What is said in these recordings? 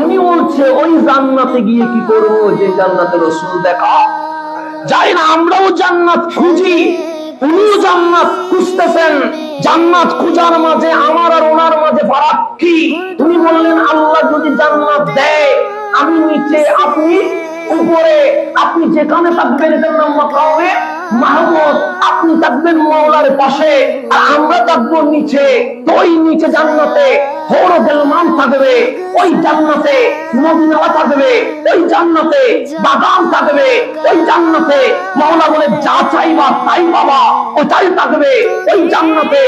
উনি বলছে ওই জান্নাতে গিয়ে কি করবো যে জান্নাতে রাসূল দেখা যায় না। আমরাও জান্নাত খুঁজি, উনিও জান্নাত খুঁজতেছেন। জান্নাত খোঁজার মাঝে আমার আর ওনার মাঝে ফারাক কি? তুমি বললেন আল্লাহ যদি জান্নাত দেয়, আমি নিচে আপনি উপরে, আপনি যেখানে থাকবেন এটার নাম মাকামে মাহমুদ, আপনি থাকবেন মাওলার পাশে আর আমরা থাকবো নিচে। তো ওই নিচে জান্নাতে হৌরুল মান থাকবে, ওই জান্নাতে মদিনা থাকবে, ওই জান্নাতে বাগান থাকবে, ওই জান্নাতে মাওলা বলে যা চাইবা তাই বাবা ওটাই থাকবে, ওই জান্নাতে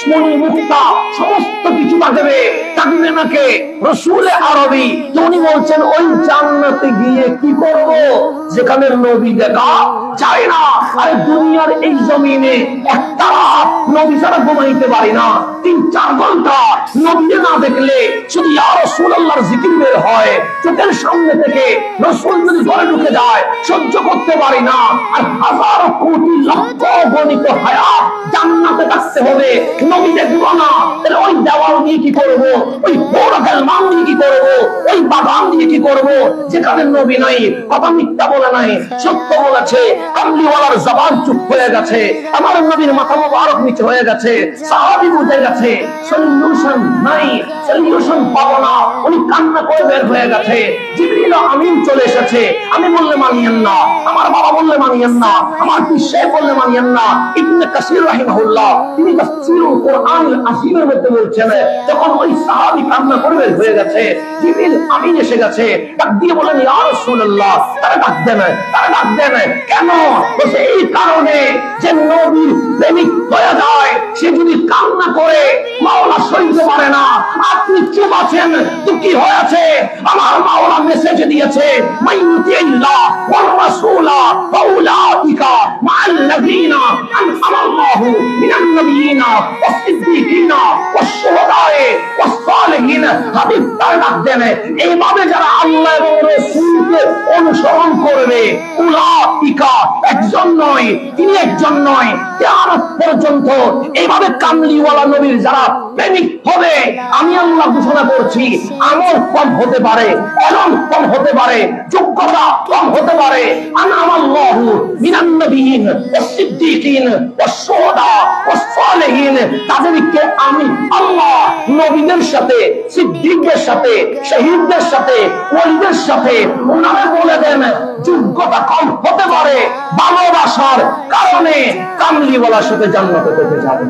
মনি মুক্তা সমস্ত কিছু থাকবে। থাকবে নাকি রাসূল আরবি? উনি বলছেন ওই জান্নাতে গিয়ে কি করব যেখানে নবী দেখা যায় না। আরে দুনিয়ার এই জমিনে একটা রাত নবী ছাড়া ঘুমাইতে পারি না, 3-4 ঘন্টা নবীকে না দেখলে শুধু ইয়া রাসূলুল্লাহর জিকির বের হয় চোখের সামনে থেকে। রাসূল যদি ঘরে ঢুকে যায় সহ্য করতে পারি না। আর হাজার কোটি লক্ষ গণিত হায়াত জান্নাতে থাকতে হবে, নবী দেখব না, তাহলে ওই দেওয়াল দিয়ে কি করব, ওই হৌরুল মান দিয়ে কি করব, ওই বাগান দিয়ে কি করব যেখানে নবী নাই? কথা মিথ্যা বলে নাই, সত্য বলেছে। কামলিওয়ালার জবান চুপ হয়ে গেছে, আমার নবীর মাথা মোবারক নিচে হয়ে গেছে, সাহাবী বুঝে গেছে সলিউশন নাই, সলিউশন পাবো না। উনি কান্না করে বের হয়ে গেছে। জিবরিল আমিন চলে এসেছে। আমি বললে মানিয়েন না, আমার বাবা বললে মানিয়েন না, আমার পীর সাহেব বললে মানিয়েন না। ইবনে কাসির রাহিমাহুল্লাহ তিনি তাফসীরুল কোরআনুল আযীমের মধ্যে বলছেন, যখন ওই সাহাবী কান্না করে বের হয়ে গেছে, জিবরিল আমিন এসে গেছে, ডাক দিয়ে বলেন ইয়া রাসূলুল্লাহ, তারা ডাক দেন, তারা ডাক দেন। কেন? বলছে এই কারণে যে নবীর প্রেমিক হয়ে যায় সে যদি কান্না করে মাওলা সইতে পারে না। আপনি চুপ আছেন তো কি হয়েছে? আমার মাওলা মেসেজ দিয়েছে মাইয়ুতিল্লাহ ওয়ার রাসূলা ফাউলাইকা মাআল্লাযীনা আনআমাল্লাহু মিনান নাবিয়িনা ওয়াস সিদ্দীকিনা ওয়াস শুহাদায়ে ওয়াস সালিহিন। হাবিব তার ডাক দেন, এইভাবে যারা আল্লাহ এবং রাসূলকে অনুসরণ করবে, উলাইকা একজন নয়, তিনি একজন নয়, কিয়ামত পর্যন্ত এইভাবে কামলিওয়ালা নবীর যারা প্রেমিক হবে, আমি আল্লাহ ঘোষণা করছি আমল কম হতে পারে, এলম কম হতে পারে, যোগ্যতা কম হতে পারে, আনআমাল্লাহু মিনান নাবিয়িন ওয়াস সিদ্দীকিন ওয়াস শুহাদা ওয়াস সালিহিন, তাদেরকে আমি আল্লাহ নবীদের সাথে, সিদ্দীকদের সাথে, শহীদদের সাথে, ওলিদের সাথে ওনারা বলে দেন যোগ্যতা কম হতে পারে, ভালোবাসার কারণে কামলিওয়ালার সাথে জান্নাতে যেতে যাবে।